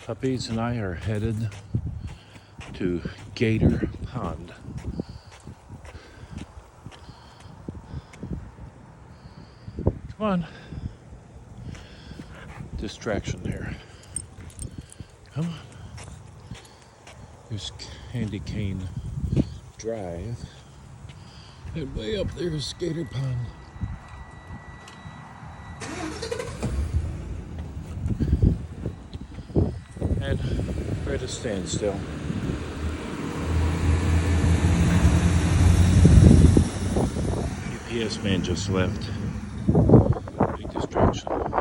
Puppies and I are headed to Gator Pond. Come on. Distraction here. Come on. There's Candy Cane Drive. And way up there is Gator Pond. And we're at a standstill. UPS man just left. Big distraction.